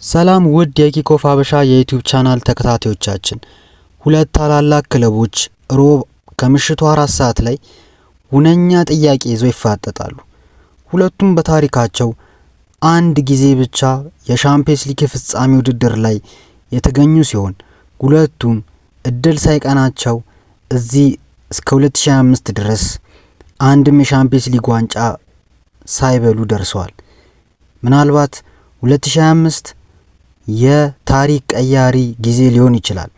ሰላም ውድ የኪኮፍ ሀበሻ የዩቲዩብ ቻናል ተከታታዮቻችን፣ ሁለት ታላላቅ ክለቦች ሮብ ከምሽቱ 4 ሰዓት ላይ ሁነኛ ጥያቄ ይዘው ይፋጠጣሉ። ሁለቱም በታሪካቸው አንድ ጊዜ ብቻ የሻምፒየንስ ሊግ ፍጻሜ ውድድር ላይ የተገኙ ሲሆን ሁለቱም እድል ሳይቀናቸው እዚህ እስከ 2025 ድረስ አንድም የሻምፒየንስ ሊግ ዋንጫ ሳይበሉ ደርሰዋል። ምናልባት 2025 የታሪክ ቀያሪ ጊዜ ሊሆን ይችላል።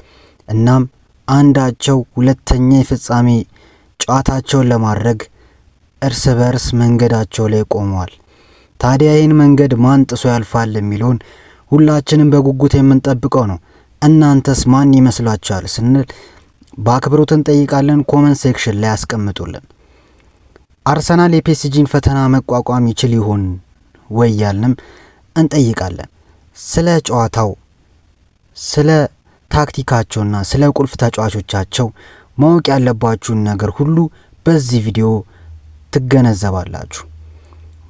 እናም አንዳቸው ሁለተኛ የፍጻሜ ጨዋታቸውን ለማድረግ እርስ በርስ መንገዳቸው ላይ ቆመዋል። ታዲያ ይህን መንገድ ማን ጥሶ ያልፋል የሚለውን ሁላችንም በጉጉት የምንጠብቀው ነው። እናንተስ ማን ይመስላችኋል ስንል በአክብሮት እንጠይቃለን። ኮመንት ሴክሽን ላይ ያስቀምጡልን። አርሰናል የፒኤስጂን ፈተና መቋቋም ይችል ይሆን ወይ ያልንም እንጠይቃለን። ስለ ጨዋታው፣ ስለ ታክቲካቸውና ስለ ቁልፍ ተጫዋቾቻቸው ማወቅ ያለባችሁን ነገር ሁሉ በዚህ ቪዲዮ ትገነዘባላችሁ።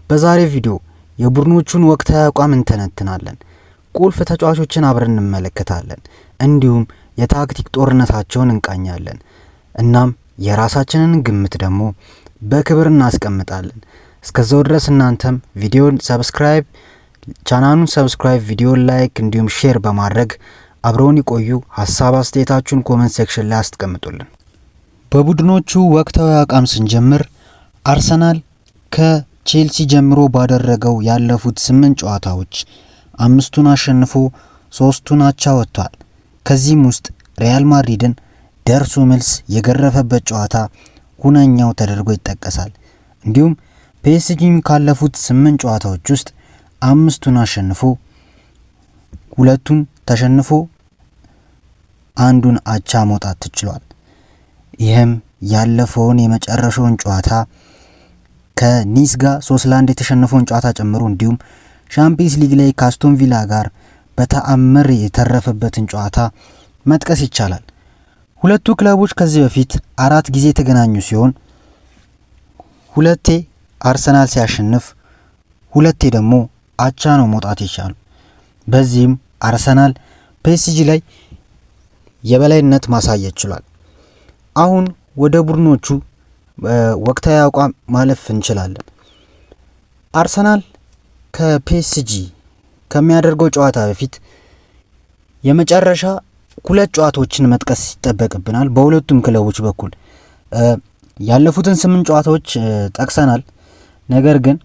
በዛሬ ቪዲዮ የቡድኖቹን ወቅታዊ አቋም እንተነትናለን። ቁልፍ ተጫዋቾችን አብረን እንመለከታለን። እንዲሁም የታክቲክ ጦርነታቸውን እንቃኛለን። እናም የራሳችንን ግምት ደግሞ በክብር እናስቀምጣለን። እስከዛው ድረስ እናንተም ቪዲዮን ሰብስክራይብ፣ ቻናሉን ሰብስክራይብ፣ ቪዲዮ ላይክ እንዲሁም ሼር በማድረግ አብረውን ይቆዩ። ሐሳብ አስተያየታችሁን ኮሜንት ሴክሽን ላይ አስቀምጡልን። በቡድኖቹ ወቅታዊ አቋም ስንጀምር አርሰናል ከቼልሲ ጀምሮ ባደረገው ያለፉት 8 ጨዋታዎች 5ቱን አሸንፎ 3ቱን አቻ ወጥቷል። ከዚህም ውስጥ ሪያል ማድሪድን ደርሶ መልስ የገረፈበት ጨዋታ ሁነኛው ተደርጎ ይጠቀሳል። እንዲሁም ፒኤስጂም ካለፉት 8 ጨዋታዎች ውስጥ 5ቱን አሸንፎ 2ቱን ተሸንፎ አንዱን አቻ መውጣት ተችሏል። ይህም ያለፈውን የመጨረሻውን ጨዋታ ከኒስ ጋር 3-1 የተሸነፈውን ጨዋታ ጨምሮ እንዲሁም ሻምፒየንስ ሊግ ላይ ከአስቶን ቪላ ጋር በተአምር የተረፈበትን ጨዋታ መጥቀስ ይቻላል። ሁለቱ ክለቦች ከዚህ በፊት 4 ጊዜ የተገናኙ ሲሆን ሁለቴ አርሰናል ሲያሸንፍ 2ቴ ደግሞ አቻ ነው መውጣት ይቻላል። በዚህም አርሰናል ፒኤስጂ ላይ የበላይነት ማሳየት ችሏል። አሁን ወደ ቡድኖቹ ወቅታዊ አቋም ማለፍ እንችላለን። አርሰናል ከፒኤስጂ ከሚያደርገው ጨዋታ በፊት የመጨረሻ 2 ጨዋታዎችን መጥቀስ ይጠበቅብናል። በሁለቱም ክለቦች በኩል ያለፉትን 8 ጨዋታዎች ጠቅሰናል። ነገር ግን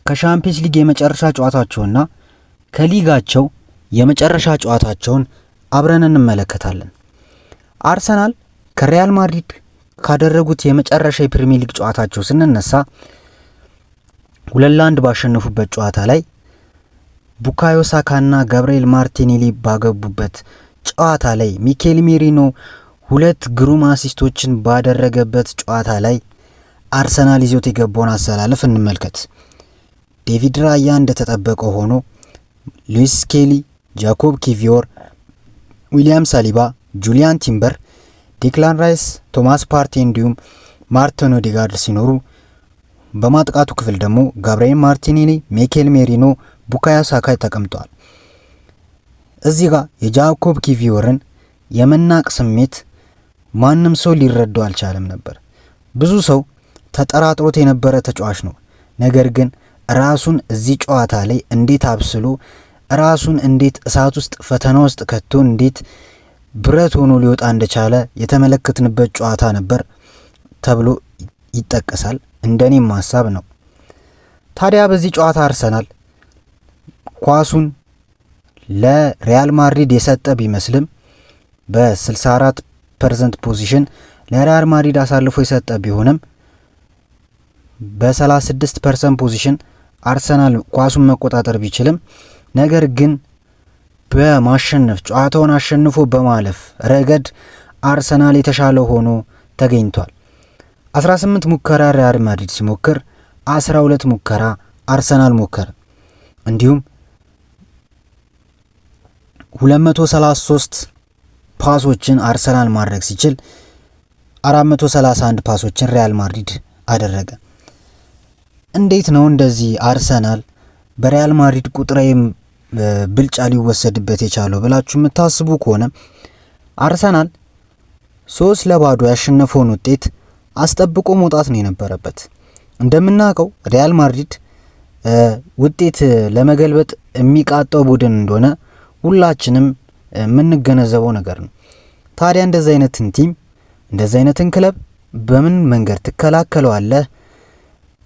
ከሻምፒየንስ ሊግ የመጨረሻ ጨዋታቸውና ከሊጋቸው የመጨረሻ ጨዋታቸውን አብረን እንመለከታለን። አርሰናል ከሪያል ማድሪድ ካደረጉት የመጨረሻ የፕሪሚየር ሊግ ጨዋታቸው ስንነሳ 2-1 ባሸነፉበት ጨዋታ ላይ ቡካዮ ሳካና ገብርኤል ማርቲኔሊ ባገቡበት ጨዋታ ላይ ሚኬል ሜሪኖ 2 ግሩም አሲስቶችን ባደረገበት ጨዋታ ላይ አርሰናል ይዞት የገባውን አሰላለፍ እንመልከት። ዴቪድ ራያ እንደተጠበቀው ሆኖ ሉዊስ ስኬሊ፣ ጃኮብ ኪቪዮር፣ ዊሊያም ሳሊባ፣ ጁሊያን ቲምበር፣ ዴክላን ራይስ፣ ቶማስ ፓርቴ እንዲሁም ማርቲን ኦዴጋርድ ሲኖሩ በማጥቃቱ ክፍል ደግሞ ጋብርኤል ማርቲኔሊ፣ ሚኬል ሜሪኖ፣ ቡካዮ ሳካ ተቀምጠዋል። እዚህ ጋር የጃኮብ ኪቪዮርን የመናቅ ስሜት ማንም ሰው ሊረዳው አልቻለም ነበር። ብዙ ሰው ተጠራጥሮት የነበረ ተጫዋች ነው። ነገር ግን ራሱን እዚህ ጨዋታ ላይ እንዴት አብስሎ ራሱን እንዴት እሳት ውስጥ ፈተና ውስጥ ከቶ እንዴት ብረት ሆኖ ሊወጣ እንደቻለ የተመለከትንበት ጨዋታ ነበር ተብሎ ይጠቀሳል። እንደኔም ሐሳብ ነው። ታዲያ በዚህ ጨዋታ አርሰናል ኳሱን ለሪያል ማድሪድ የሰጠ ቢመስልም በ64% ፖዚሽን ለሪያል ማድሪድ አሳልፎ የሰጠ ቢሆንም በ36% ፖዚሽን አርሰናል ኳሱን መቆጣጠር ቢችልም ነገር ግን በማሸነፍ ጨዋታውን አሸንፎ በማለፍ ረገድ አርሰናል የተሻለ ሆኖ ተገኝቷል። 18 ሙከራ ሪያል ማድሪድ ሲሞክር 12 ሙከራ አርሰናል ሞከረ። እንዲሁም 233 ፓሶችን አርሰናል ማድረግ ሲችል 431 ፓሶችን ሪያል ማድሪድ አደረገ። እንዴት ነው እንደዚህ አርሰናል በሪያል ማድሪድ ቁጥራዊ ብልጫ ሊወሰድበት የቻለው ብላችሁ የምታስቡ ከሆነ አርሰናል 3-0 ያሸነፈውን ውጤት አስጠብቆ መውጣት ነው የነበረበት። እንደምናውቀው ሪያል ማድሪድ ውጤት ለመገልበጥ የሚቃጣው ቡድን እንደሆነ ሁላችንም የምንገነዘበው ነገር ነው። ታዲያ እንደዚህ አይነትን ቲም እንደዚህ አይነትን ክለብ በምን መንገድ ትከላከለዋለህ?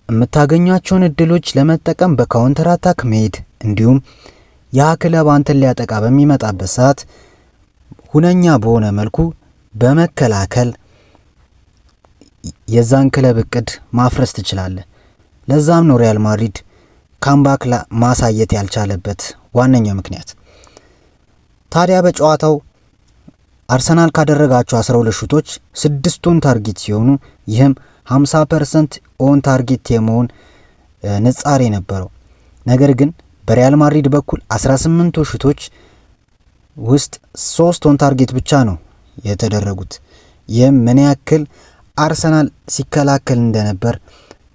የምታገኛቸውን እድሎች ለመጠቀም በካውንተር አታክ መሄድ፣ እንዲሁም ያ ክለብ አንተን ሊያጠቃ በሚመጣበት ሰዓት ሁነኛ በሆነ መልኩ በመከላከል የዛን ክለብ እቅድ ማፍረስ ትችላለህ። ለዛም ነው ሪያል ማድሪድ ካምባክ ማሳየት ያልቻለበት ዋነኛው ምክንያት። ታዲያ በጨዋታው አርሰናል ካደረጋቸው 12 ሹቶች 6ቱን ታርጌት ሲሆኑ ይህም 50% ኦን ታርጌት የመሆን ንጻሬ ነበረው። ነገር ግን በሪያል ማድሪድ በኩል 18 ሹቶች ውስጥ 3 ኦን ታርጌት ብቻ ነው የተደረጉት። ይህም ምን ያክል አርሰናል ሲከላከል እንደነበር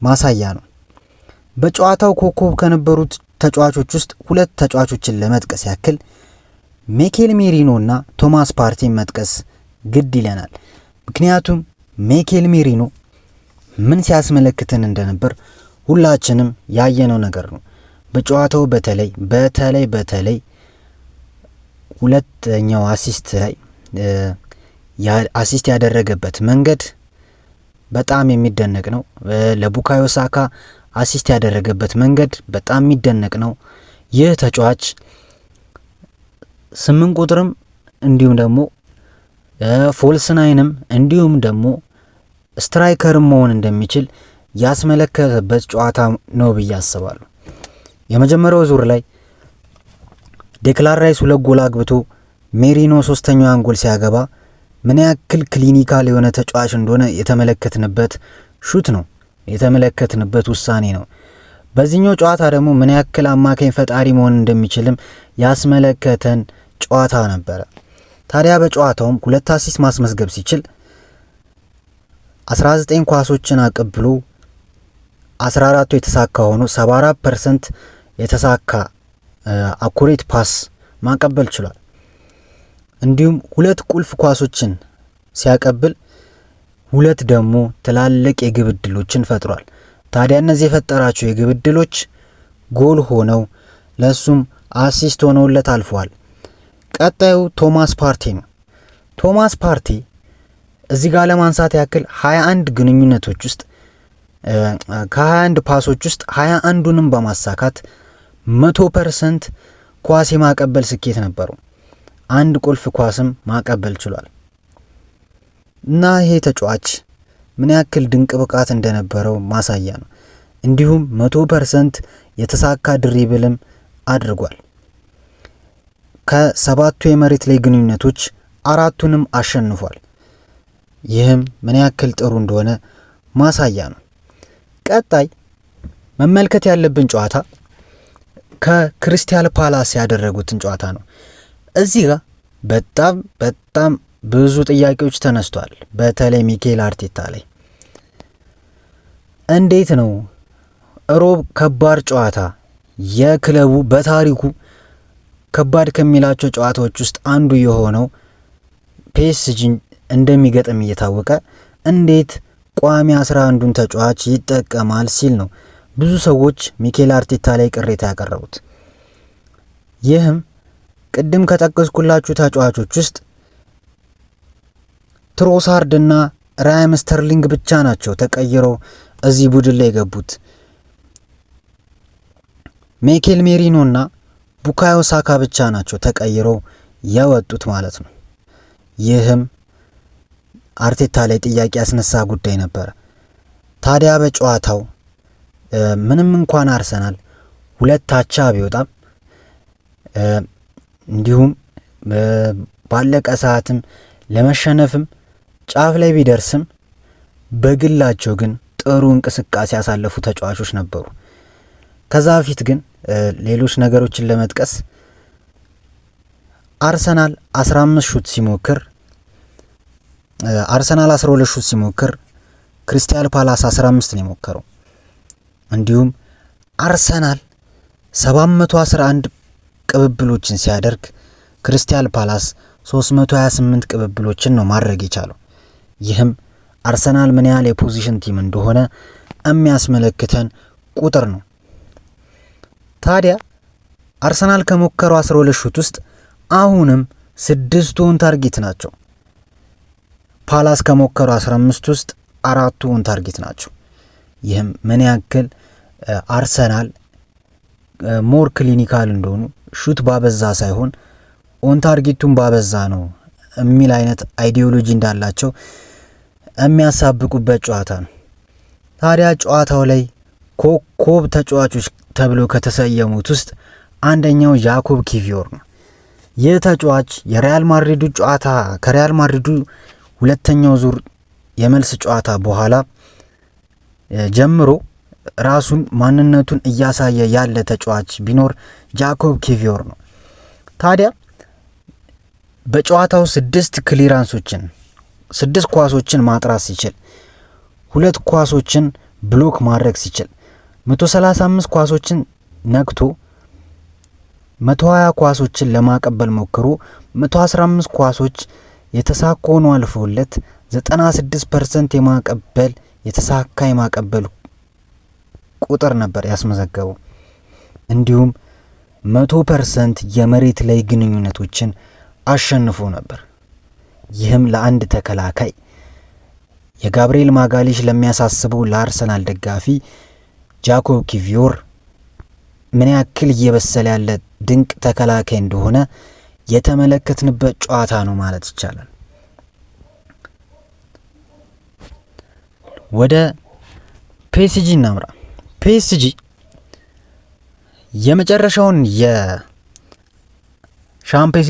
ማሳያ ነው። በጨዋታው ኮከብ ከነበሩት ተጫዋቾች ውስጥ 2 ተጫዋቾችን ለመጥቀስ ያክል ሚኬል ሜሪኖ እና ቶማስ ፓርቲን መጥቀስ ግድ ይለናል። ምክንያቱም ሚኬል ሜሪኖ ምን ሲያስመለክተን እንደነበር ሁላችንም ያየነው ነገር ነው። በጨዋታው በተለይ ሁለተኛው አሲስት ላይ አሲስት ያደረገበት መንገድ በጣም የሚደነቅ ነው። ለቡካዮ ሳካ አሲስት ያደረገበት መንገድ በጣም የሚደነቅ ነው። ይህ ተጫዋች 8 ቁጥርም እንዲሁም ደግሞ ፎልስ ናይንም እንዲሁም ደግሞ ስትራይከርም መሆን እንደሚችል ያስመለከተበት ጨዋታ ነው ብዬ አስባለሁ። የመጀመሪያው ዙር ላይ ዴክላን ራይስ 2 ጎል አግብቶ ሜሪኖ 3ኛዋን ጎል ሲያገባ ምን ያክል ክሊኒካል የሆነ ተጫዋች እንደሆነ የተመለከትንበት ሹት ነው፣ የተመለከትንበት ውሳኔ ነው። በዚህኛው ጨዋታ ደግሞ ምን ያክል አማካኝ ፈጣሪ መሆን እንደሚችልም ያስመለከተን ጨዋታ ነበረ። ታዲያ በጨዋታውም 2 አሲስት ማስመዝገብ ሲችል 19 ኳሶችን አቀብሎ 14ቱ የተሳካ ሆኖ 74% የተሳካ አኩሬት ፓስ ማቀበል ችሏል። እንዲሁም 2 ቁልፍ ኳሶችን ሲያቀብል 2 ደግሞ ትላልቅ የግብ ዕድሎችን ፈጥሯል። ታዲያ እነዚህ የፈጠራቸው የግብ ዕድሎች ጎል ሆነው ለሱም አሲስት ሆነውለት አልፈዋል። ቀጣዩ ቶማስ ፓርቴ ነው። ቶማስ ፓርቴ እዚህ ጋር ለማንሳት ያክል 21 ግንኙነቶች ውስጥ ከ21 ፓሶች ውስጥ 21ዱንም በማሳካት 100% ኳስ የማቀበል ስኬት ነበረው። አንድ ቁልፍ ኳስም ማቀበል ችሏል። እና ይሄ ተጫዋች ምን ያክል ድንቅ ብቃት እንደነበረው ማሳያ ነው። እንዲሁም 100% የተሳካ ድሪብልም አድርጓል። ከ7ቱ የመሬት ላይ ግንኙነቶች 4ቱንም አሸንፏል። ይህም ምን ያክል ጥሩ እንደሆነ ማሳያ ነው። ቀጣይ መመልከት ያለብን ጨዋታ ከክሪስታል ፓላስ ያደረጉትን ጨዋታ ነው። እዚህ ጋር በጣም ብዙ ጥያቄዎች ተነስቷል። በተለይ ሚኬል አርቴታ ላይ እንዴት ነው ሮብ ከባድ ጨዋታ የክለቡ በታሪኩ ከባድ ከሚላቸው ጨዋታዎች ውስጥ አንዱ የሆነው ፒኤስጂን እንደሚገጥም እየታወቀ እንዴት ቋሚ 11ዱን ተጫዋች ይጠቀማል ሲል ነው ብዙ ሰዎች ሚኬል አርቴታ ላይ ቅሬታ ያቀረቡት። ይህም ቅድም ከጠቀስኩላችሁ ተጫዋቾች ውስጥ ትሮሳርድ እና ራያም ስተርሊንግ ብቻ ናቸው ተቀይረው እዚህ ቡድን ላይ የገቡት። ሚኬል ሜሪኖ እና ቡካዮ ሳካ ብቻ ናቸው ተቀይረው የወጡት ማለት ነው። ይህም አርቴታ ላይ ጥያቄ ያስነሳ ጉዳይ ነበር። ታዲያ በጨዋታው ምንም እንኳን አርሰናል 2 አቻ ቢወጣም እንዲሁም ባለቀ ሰዓትም ለመሸነፍም ጫፍ ላይ ቢደርስም በግላቸው ግን ጥሩ እንቅስቃሴ ያሳለፉ ተጫዋቾች ነበሩ። ከዛ በፊት ግን ሌሎች ነገሮችን ለመጥቀስ አርሰናል 15 ሹት ሲሞክር አርሰናል 12 ሹት ሲሞክር ክሪስታል ፓላስ 15 ነው የሞከረው። እንዲሁም አርሰናል 711 ቅብብሎችን ሲያደርግ ክሪስታል ፓላስ 328 ቅብብሎችን ነው ማድረግ የቻለው። ይህም አርሰናል ምን ያህል የፖዚሽን ቲም እንደሆነ የሚያስመለክተን ቁጥር ነው። ታዲያ አርሰናል ከሞከረው 12 ሹት ውስጥ አሁንም 6ቱ ኦን ታርጌት ናቸው። ፓላስ ከሞከረው 15 ውስጥ 4ቱ ኦን ታርጌት ናቸው። ይህም ምን ያክል አርሰናል ሞር ክሊኒካል እንደሆኑ ሹት ባበዛ ሳይሆን ኦን ታርጌቱን ባበዛ ነው የሚል አይነት አይዲዮሎጂ እንዳላቸው የሚያሳብቁበት ጨዋታ ነው። ታዲያ ጨዋታው ላይ ኮከብ ተጫዋቾች ተብሎ ከተሰየሙት ውስጥ አንደኛው ጃኮብ ኪቪዮር ነው። ይህ ተጫዋች የሪያል ማድሪዱ ጨዋታ ከሪያል ማድሪዱ ሁለተኛው ዙር የመልስ ጨዋታ በኋላ ጀምሮ ራሱን ማንነቱን እያሳየ ያለ ተጫዋች ቢኖር ጃኮብ ኪቪዮር ነው። ታዲያ በጨዋታው 6 ክሊራንሶችን 6 ኳሶችን ማጥራት ሲችል 2 ኳሶችን ብሎክ ማድረግ ሲችል 135 ኳሶችን ነክቶ 120 ኳሶችን ለማቀበል ሞክሮ 115 ኳሶች የተሳካ ሆኖ አልፎለት 96% የማቀበል የተሳካ የማቀበል ቁጥር ነበር ያስመዘገበው። እንዲሁም 100% የመሬት ላይ ግንኙነቶችን አሸንፎ ነበር። ይህም ለአንድ ተከላካይ የጋብሪኤል ማጋሊሽ ለሚያሳስበው ለአርሰናል ደጋፊ ጃኮብ ኪቪዮር ምን ያክል እየበሰለ ያለ ድንቅ ተከላካይ እንደሆነ የተመለከትንበት ጨዋታ ነው ማለት ይቻላል። ወደ ፒኤስጂ እናምራ። ፒኤስጂ የመጨረሻውን የሻምፒየንስ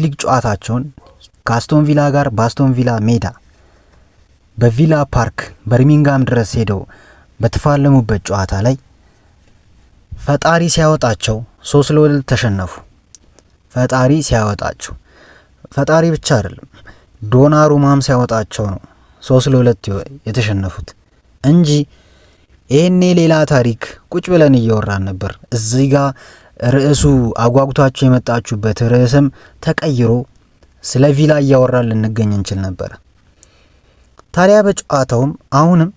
ሊግ ጨዋታቸውን ከአስቶን ቪላ ጋር በአስቶን ቪላ ሜዳ በቪላ ፓርክ በርሚንጋም ድረስ ሄደው በተፋለሙበት ጨዋታ ላይ ፈጣሪ ሲያወጣቸው 3-2 ተሸነፉ። ፈጣሪ ሲያወጣቸው ፈጣሪ ብቻ አይደለም ዶናሩማም ሲያወጣቸው ነው 3-2 የተሸነፉት እንጂ ይሄኔ ሌላ ታሪክ ቁጭ ብለን እያወራን ነበር። እዚህ ጋር ርዕሱ አጓጉታቸው የመጣችሁበት ርዕስም ተቀይሮ ስለ ቪላ እያወራን ልንገኝ እንችል ነበር። ታዲያ በጨዋታውም አሁንም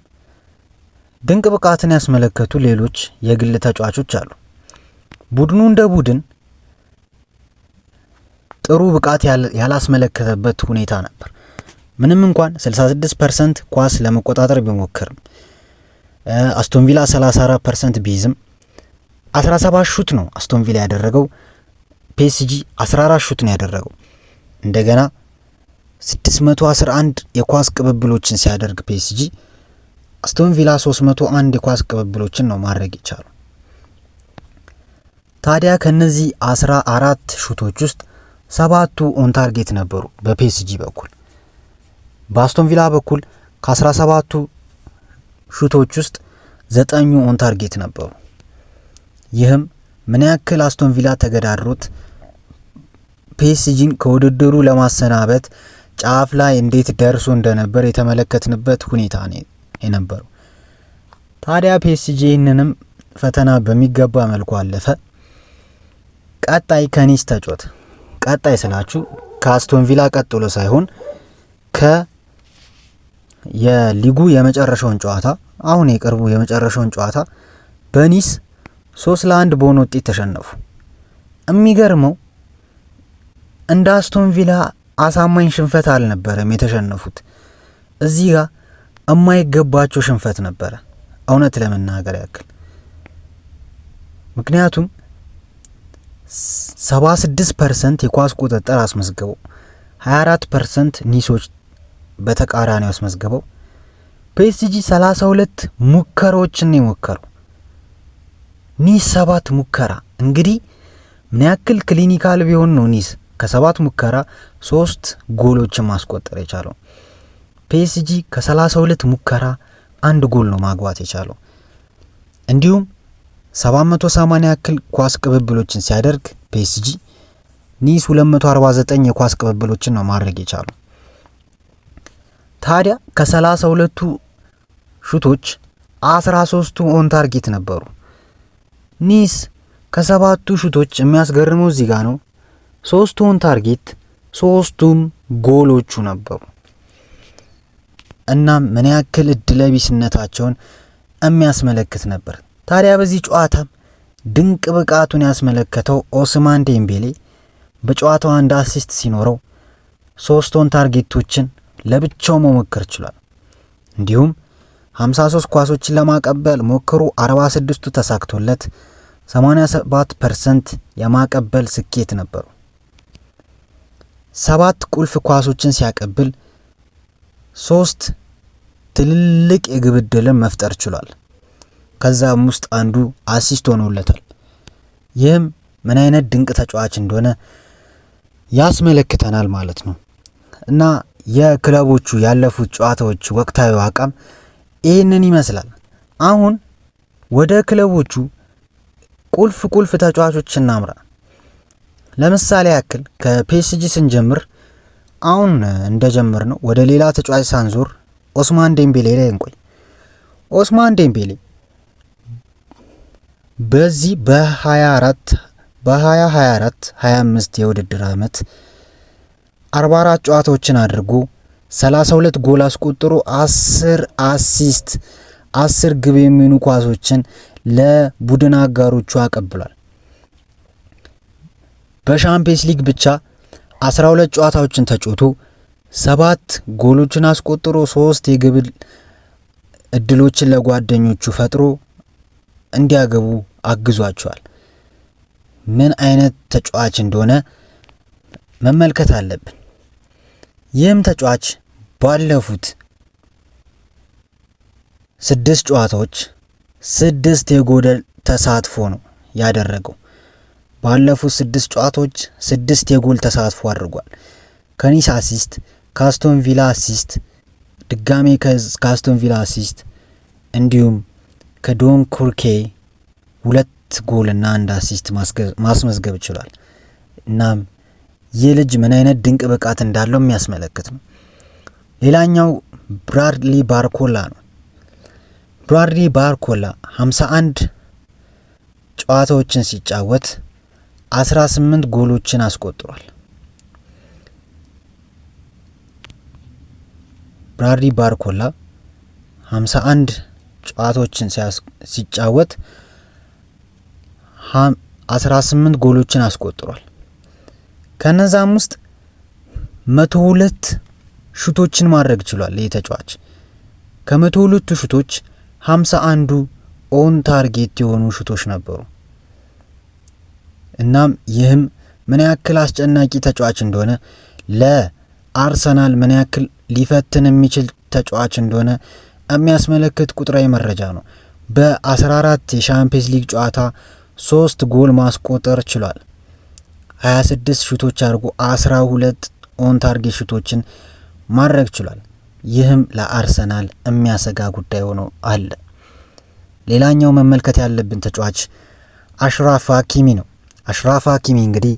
ድንቅ ብቃትን ያስመለከቱ ሌሎች የግል ተጫዋቾች አሉ። ቡድኑ እንደ ቡድን ጥሩ ብቃት ያላስመለከተበት ሁኔታ ነበር። ምንም እንኳን 66% ኳስ ለመቆጣጠር ቢሞክርም አስቶን ቪላ 34% ቢይዝም 17 ሹት ነው አስቶን ቪላ ያደረገው። ፒኤስጂ 14 ሹት ነው ያደረገው። እንደገና 611 የኳስ ቅብብሎችን ሲያደርግ ፒኤስጂ አስቶን ቪላ 301 የኳስ ቅብብሎችን ነው ማድረግ ይቻላል። ታዲያ ከነዚህ 14 ሹቶች ውስጥ 7ቱ ኦን ታርጌት ነበሩ በፒኤስጂ በኩል። በአስቶን ቪላ በኩል ከ17ቱ ሹቶች ውስጥ 9ኙ ኦን ታርጌት ነበሩ። ይህም ምን ያክል አስቶን ቪላ ተገዳድሮት ፒኤስጂን ከውድድሩ ለማሰናበት ጫፍ ላይ እንዴት ደርሶ እንደነበር የተመለከትንበት ሁኔታ ነው የነበረው። ታዲያ ፒኤስጂ ይህንንም ፈተና በሚገባ መልኩ አለፈ። ቀጣይ ከኒስ ተጫወተ። ቀጣይ ስላችሁ ከአስቶን ቪላ ቀጥሎ ሳይሆን የሊጉ የመጨረሻውን ጨዋታ አሁን የቅርቡ የመጨረሻውን ጨዋታ በኒስ 3-1 በሆነ ውጤት ተሸነፉ። የሚገርመው እንደ አስቶን ቪላ አሳማኝ ሽንፈት አልነበረም የተሸነፉት። እዚህ ጋር የማይገባቸው ሽንፈት ነበረ እውነት ለመናገር ያክል። ምክንያቱም 76% የኳስ ቁጥጥር አስመዝገበው 24% ኒሶች በተቃራኒው አስመዝገበው። ፒኤስጂ 32 ሙከራዎችን ነው የሞከረው፣ ኒስ 7 ሙከራ። እንግዲህ ምን ያክል ክሊኒካል ቢሆን ነው ኒስ ከ7 ሙከራ 3 ጎሎችን ማስቆጠር የቻለው? ፒኤስጂ ከ32 ሙከራ 1 ጎል ነው ማግባት የቻለው። እንዲሁም 780 ያክል ኳስ ቅብብሎችን ሲያደርግ ፒኤስጂ ኒስ 249 የኳስ ቅብብሎችን ነው ማድረግ የቻለው። ታዲያ ከ32ቱ ሹቶች 13ቱ ኦን ታርጌት ነበሩ። ኒስ ከ7ቱ ሹቶች የሚያስገርመው እዚህ ጋር ነው ሶስቱን ታርጌት ሶስቱም ጎሎቹ ነበሩ። እና ምን ያክል እድለቢስነታቸውን የሚያስመለክት ነበር። ታዲያ በዚህ ጨዋታም ድንቅ ብቃቱን ያስመለከተው ኦስማን ዴምቤሌ በጨዋታው አንድ አሲስት ሲኖረው 3 ታርጌቶችን ለብቻው መሞከር ችሏል። እንዲሁም 53 ኳሶችን ለማቀበል ሞክሮ 46ቱ ተሳክቶለት 87% የማቀበል ስኬት ነበሩ። 7 ቁልፍ ኳሶችን ሲያቀብል 3 ትልልቅ የግብ ዕድልን መፍጠር ችሏል። ከዛም ውስጥ አንዱ አሲስት ሆኖለታል። ይህም ምን አይነት ድንቅ ተጫዋች እንደሆነ ያስመለክተናል ማለት ነው። እና የክለቦቹ ያለፉት ጨዋታዎች ወቅታዊ አቋም ይህንን ይመስላል። አሁን ወደ ክለቦቹ ቁልፍ ተጫዋቾች እናምራ። ለምሳሌ ያክል ከፒኤስጂ ስንጀምር አሁን እንደጀመር ነው ወደ ሌላ ተጫዋች ሳንዞር ኦስማን ዴምቤሌ ላይ እንቆይ። ኦስማን ዴምቤሌ በዚህ በ2024-25 የውድድር ዓመት 44 ጨዋታዎችን አድርጎ 32 ጎል አስቆጥሮ 10 አሲስት 10 ግብ የሚሆኑ ኳሶችን ለቡድን አጋሮቹ አቀብሏል። በሻምፒየንስ ሊግ ብቻ 12 ጨዋታዎችን ተጫውቶ 7 ጎሎችን አስቆጥሮ 3 የግብ እድሎችን ለጓደኞቹ ፈጥሮ እንዲያገቡ አግዟቸዋል። ምን አይነት ተጫዋች እንደሆነ መመልከት አለብን። ይህም ተጫዋች ባለፉት 6 ጨዋታዎች 6 የጎል ተሳትፎ ነው ያደረገው። ባለፉት 6 ጨዋታዎች 6 የጎል ተሳትፎ አድርጓል። ከኒስ አሲስት፣ ካስቶን ቪላ አሲስት፣ ድጋሜ ካስቶን ቪላ አሲስት እንዲሁም ከዶን ኩርኬ 2 ጎል እና 1 አሲስት ማስመዝገብ ይችላል። እናም ይህ ልጅ ምን አይነት ድንቅ ብቃት እንዳለው የሚያስመለክት ነው። ሌላኛው ብራድሊ ባርኮላ ነው። ብራድሊ ባርኮላ 51 ጨዋታዎችን ሲጫወት 18 ጎሎችን አስቆጥሯል። ብራድሊ ባርኮላ 51 ጨዋታዎችን ሲጫወት 18 ጎሎችን አስቆጥሯል። ከነዛም ውስጥ 102 ሹቶችን ማድረግ ችሏል። ይህ ተጫዋች ከ102 ሹቶች 51ዱ ኦን ታርጌት የሆኑ ሹቶች ነበሩ። እናም ይህም ምን ያክል አስጨናቂ ተጫዋች እንደሆነ ለአርሰናል ምን ያክል ሊፈትን የሚችል ተጫዋች እንደሆነ የሚያስመለክት ቁጥራዊ መረጃ ነው። በ14 የሻምፒየንስ ሊግ ጨዋታ 3 ጎል ማስቆጠር ችሏል። 26 ሹቶች አድርጎ 12 ኦን ታርጌት ሹቶችን ማድረግ ችሏል። ይህም ለአርሰናል የሚያሰጋ ጉዳይ ሆኖ አለ። ሌላኛው መመልከት ያለብን ተጫዋች አሽራፍ ሀኪሚ ነው። አሽራፍ ሀኪሚ እንግዲህ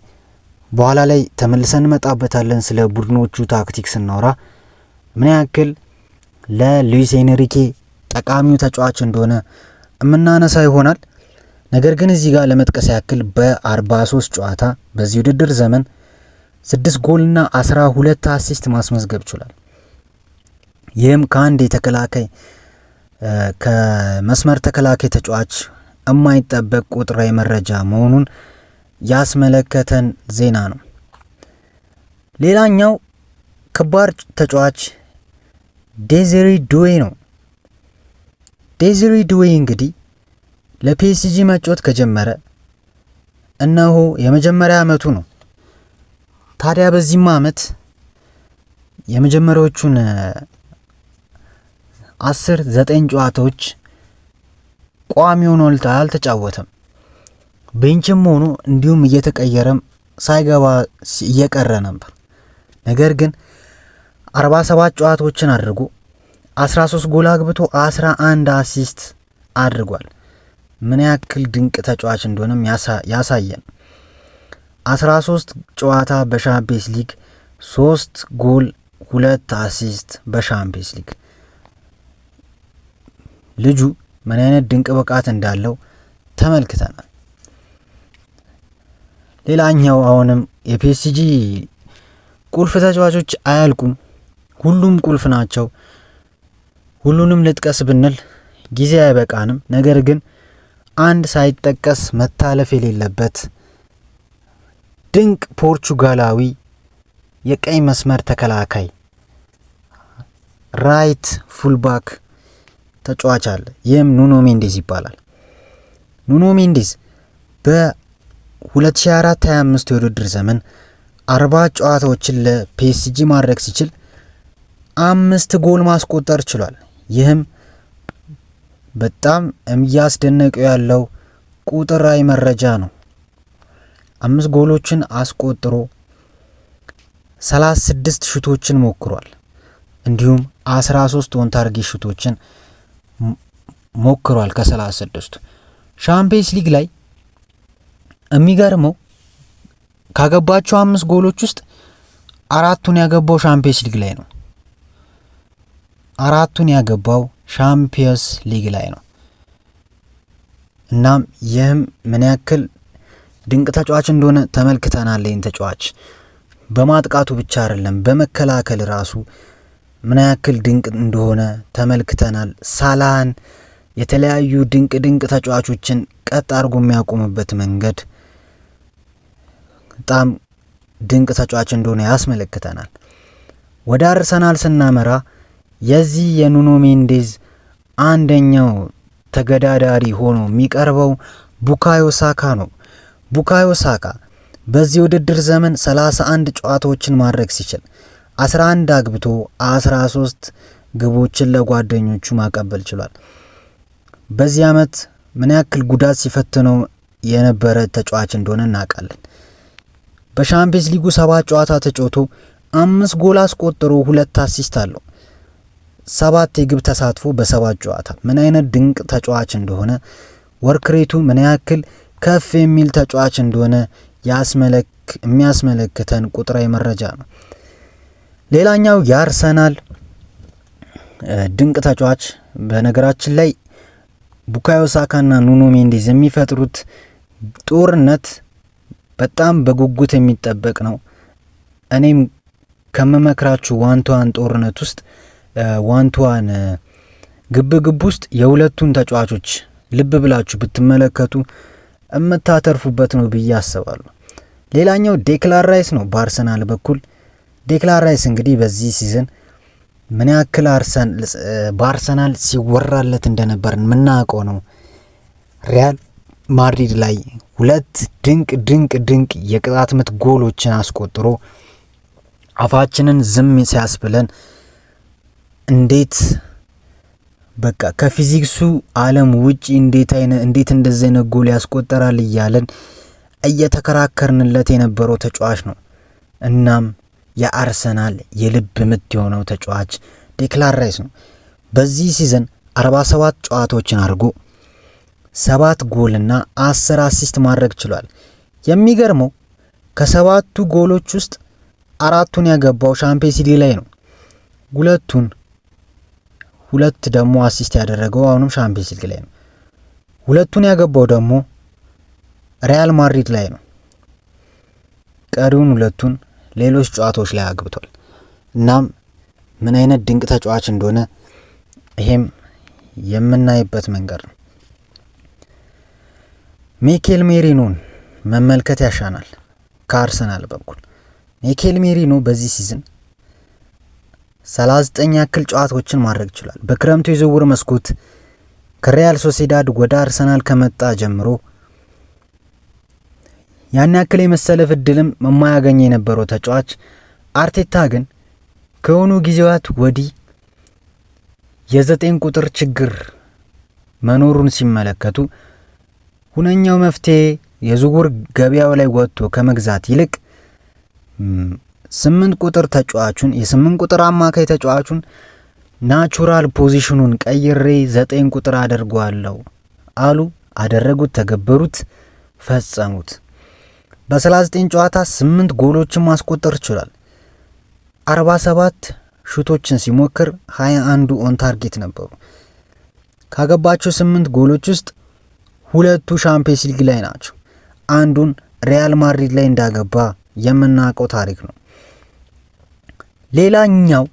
በኋላ ላይ ተመልሰን እንመጣበታለን። ስለ ቡድኖቹ ታክቲክ ስናወራ ምን ያክል ለሉዊስ ኤንሪኬ ጠቃሚው ተጫዋች እንደሆነ የምናነሳ ይሆናል። ነገር ግን እዚህ ጋር ለመጥቀስ ያክል በ43 ጨዋታ በዚህ ውድድር ዘመን 6 ጎልና 12 አሲስት ማስመዝገብ ችሏል። ይህም ከአንድ ከመስመር ተከላካይ ተጫዋች የማይጠበቅ ቁጥራዊ መረጃ መሆኑን ያስመለከተን ዜና ነው። ሌላኛው ከባድ ተጫዋች ዴዚሬ ዱዌ ነው። ዴዚሬ ዱዌ እንግዲህ ለፒኤስጂ መጫወት ከጀመረ እነሆ የመጀመሪያ ዓመቱ ነው። ታዲያ በዚህም ዓመት የመጀመሪያዎቹን 9 ጨዋታዎች ቋሚ ሆኖ አልተጫወተም። ቤንችም ሆኖ እንዲሁም እየተቀየረም ሳይገባ እየቀረ ነበር። ነገር ግን 47 ጨዋታዎችን አድርጎ 13 ጎል አግብቶ 11 አሲስት አድርጓል። ምን ያክል ድንቅ ተጫዋች እንደሆነም ያሳየን። 13 ጨዋታ በሻምፒየንስ ሊግ 3 ጎል 2 አሲስት በሻምፒየንስ ሊግ። ልጁ ምን አይነት ድንቅ ብቃት እንዳለው ተመልክተናል። ሌላኛው አሁንም የፒኤስጂ ቁልፍ ተጫዋቾች አያልቁም። ሁሉም ቁልፍ ናቸው። ሁሉንም ልጥቀስ ብንል ጊዜ አይበቃንም። ነገር ግን አንድ ሳይጠቀስ መታለፍ የሌለበት ድንቅ ፖርቹጋላዊ የቀኝ መስመር ተከላካይ ራይት ፉልባክ ተጫዋች አለ። ይህም ኑኖ ሜንዴዝ ይባላል። ኑኖ ሜንዴዝ በ2024-25 የውድድር ዘመን 40 ጨዋታዎችን ለፒኤስጂ ማድረግ ሲችል 5 ጎል ማስቆጠር ችሏል። ይህም በጣም የሚያስደንቀው ያለው ቁጥራዊ መረጃ ነው። 5 ጎሎችን አስቆጥሮ 36 ሹቶችን ሞክሯል። እንዲሁም 13 ኦን ታርጌት ሹቶችን ሞክሯል ከ36ቱ። ሻምፒየንስ ሊግ ላይ የሚገርመው ካገባቸው 5 ጎሎች ውስጥ 4ቱን ያገባው ሻምፒየንስ ሊግ ላይ ነው። 4ቱን ያገባው ሻምፒየንስ ሊግ ላይ ነው። እናም ይህም ምን ያክል ድንቅ ተጫዋች እንደሆነ ተመልክተናል። ይህን ተጫዋች በማጥቃቱ ብቻ አይደለም በመከላከል ራሱ ምን ያክል ድንቅ እንደሆነ ተመልክተናል። ሳላህን የተለያዩ ድንቅ ተጫዋቾችን ቀጥ አድርጎ የሚያቆምበት መንገድ በጣም ድንቅ ተጫዋች እንደሆነ ያስመለክተናል። ወደ አርሰናል ስናመራ የዚህ የኑኖ ሜንዴዝ አንደኛው ተገዳዳሪ ሆኖ የሚቀርበው ቡካዮ ሳካ ነው። ቡካዮ ሳካ በዚህ ውድድር ዘመን 31 ጨዋታዎችን ማድረግ ሲችል 11 አግብቶ 13 ግቦችን ለጓደኞቹ ማቀበል ችሏል። በዚህ ዓመት ምን ያክል ጉዳት ሲፈትነው የነበረ ተጫዋች እንደሆነ እናውቃለን። በሻምፒየንስ ሊጉ 7 ጨዋታ ተጫውቶ 5 ጎል አስቆጥሮ 2 አሲስት አለው። 7 የግብ ተሳትፎ በ7 ጨዋታ ምን አይነት ድንቅ ተጫዋች እንደሆነ ወርክሬቱ ምን ያክል ከፍ የሚል ተጫዋች እንደሆነ የሚያስመለክተን ቁጥራዊ መረጃ ነው። ሌላኛው የአርሰናል ድንቅ ተጫዋች በነገራችን ላይ ቡካዮ ሳካና ኑኖ ሜንዴዝ የሚፈጥሩት ጦርነት በጣም በጉጉት የሚጠበቅ ነው። እኔም ከመመክራችሁ ዋንቷን ጦርነት ውስጥ ዋንቷን ግብ ውስጥ የሁለቱን ተጫዋቾች ልብ ብላችሁ ብትመለከቱ የምታተርፉበት ነው ብዬ አስባለሁ። ሌላኛው ዴክላን ራይስ ነው። በአርሰናል በኩል ዴክላን ራይስ እንግዲህ በዚህ ሲዝን ምን ያክል በአርሰናል ሲወራለት እንደነበር የምናውቀው ነው። ሪያል ማድሪድ ላይ 2 ድንቅ የቅጣት ምት ጎሎችን አስቆጥሮ አፋችንን ዝም ሲያስብለን እንዴት በቃ ከፊዚክሱ ዓለም ውጪ እንዴት እንደዚህ አይነት ጎል ያስቆጠራል እያለን እየተከራከርንለት የነበረው ተጫዋች ነው። እናም የአርሰናል የልብ ምት የሆነው ተጫዋች ዴክላን ራይስ ነው። በዚህ ሲዝን 47 ጨዋታዎችን አድርጎ 7 ጎልና 10 አሲስት ማድረግ ችሏል። የሚገርመው ከ7ቱ ጎሎች ውስጥ 4ቱን ያገባው ሻምፒየንስ ሊግ ላይ ነው። 2 ደግሞ አሲስት ያደረገው አሁንም ሻምፒየንስ ሊግ ላይ ነው። 2ቱን ያገባው ደግሞ ሪያል ማድሪድ ላይ ነው። ቀሪውን 2ቱን ሌሎች ጨዋታዎች ላይ አግብቷል። እናም ምን አይነት ድንቅ ተጫዋች እንደሆነ ይሄም የምናይበት መንገድ ነው። ሚኬል ሜሪኖን መመልከት ያሻናል። ከአርሰናል በኩል ሚኬል ሜሪኖ በዚህ ሲዝን 39 ያክል ጨዋታዎችን ማድረግ ይችላል። በክረምቱ የዝውውር መስኮት ከሪያል ሶሲዳድ ወደ አርሰናል ከመጣ ጀምሮ ያን ያክል የመሰለፍ እድልም የማያገኝ የነበረው ተጫዋች አርቴታ ግን ከሆኑ ጊዜያት ወዲህ የ9 ቁጥር ችግር መኖሩን ሲመለከቱ ሁነኛው መፍትሄ የዝውውር ገበያው ላይ ወጥቶ ከመግዛት ይልቅ 8 ቁጥር ተጫዋቹን የ8 ቁጥር አማካይ ተጫዋቹን ናቹራል ፖዚሽኑን ቀይሬ 9 ቁጥር አደርገዋለሁ አሉ። አደረጉት፣ ተገበሩት፣ ፈጸሙት። በ39 ጨዋታ 8 ጎሎችን ማስቆጠር ይችላል። 47 ሹቶችን ሲሞክር 21 ኦን ታርጌት ነበሩ። ካገባቸው 8 ጎሎች ውስጥ 2ቱ ሻምፒየንስ ሊግ ላይ ናቸው። አንዱን ሪያል ማድሪድ ላይ እንዳገባ የምናውቀው ታሪክ ነው። ሌላኛው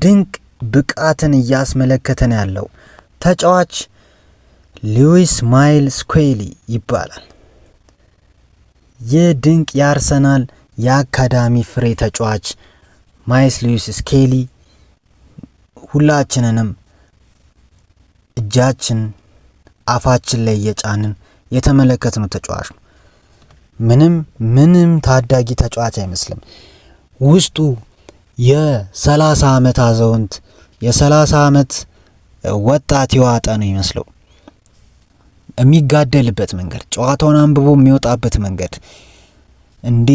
ድንቅ ብቃትን እያስመለከተን ያለው ተጫዋች ሉዊስ ማይል ስኬሊ ይባላል። ይህ ድንቅ የአርሰናል የአካዳሚ ፍሬ ተጫዋች ማይልስ ሉዊስ ስኬሊ ሁላችንንም እጃችን አፋችን ላይ የጫንን የተመለከትነው ተጫዋች ነው። ምንም ታዳጊ ተጫዋች አይመስልም። ውስጡ የ30 ዓመት አዛውንት የ30 ዓመት ወጣት የዋጠ ነው ይመስለው። የሚጋደልበት መንገድ፣ ጨዋታውን አንብቦ የሚወጣበት መንገድ፣ እንደ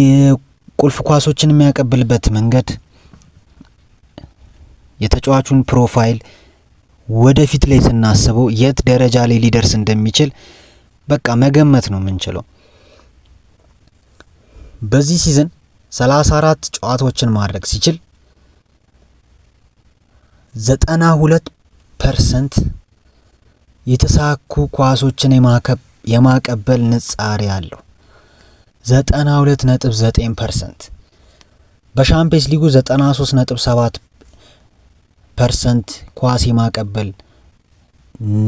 ቁልፍ ኳሶችን የሚያቀብልበት መንገድ የተጫዋቹን ፕሮፋይል ወደፊት ላይ ስናስበው የት ደረጃ ላይ ሊደርስ እንደሚችል በቃ መገመት ነው የምንችለው። በዚህ ሲዝን 34 ጨዋታዎችን ማድረግ ሲችል 92% የተሳኩ ኳሶችን የማቀበል ንጻሬ አለው። 92.9%። በሻምፒየንስ ሊጉ 93.7% ኳስ የማቀበል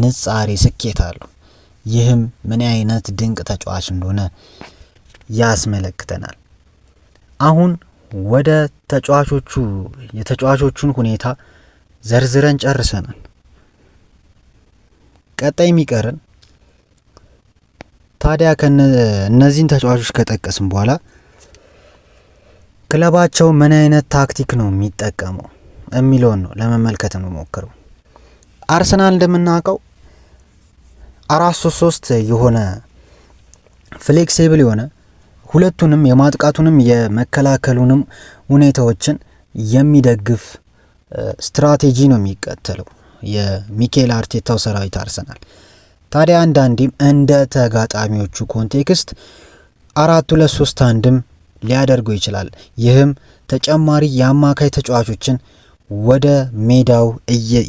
ንጻሬ ስኬት አለው። ይህም ምን አይነት ድንቅ ተጫዋች እንደሆነ ያስመለክተናል። አሁን ወደ የተጫዋቾቹን ሁኔታ ዘርዝረን ጨርሰናል። ቀጣይ የሚቀርን ታዲያ እነዚህን ተጫዋቾች ከጠቀስን በኋላ ክለባቸው ምን አይነት ታክቲክ ነው የሚጠቀመው የሚለውን ነው ለመመልከት ነው ሞክረው። አርሰናል እንደምናውቀው 4-3-3 የሆነ ፍሌክሲብል የሆነ ሁለቱንም የማጥቃቱንም የመከላከሉንም ሁኔታዎችን የሚደግፍ ስትራቴጂ ነው የሚከተለው የሚኬል አርቴታው ሰራዊት አርሰናል። ታዲያ አንዳንዴም እንደ ተጋጣሚዎቹ ኮንቴክስት 4-2-3-1ም ሊያደርገው ይችላል። ይህም ተጨማሪ የአማካይ ተጫዋቾችን ወደ ሜዳው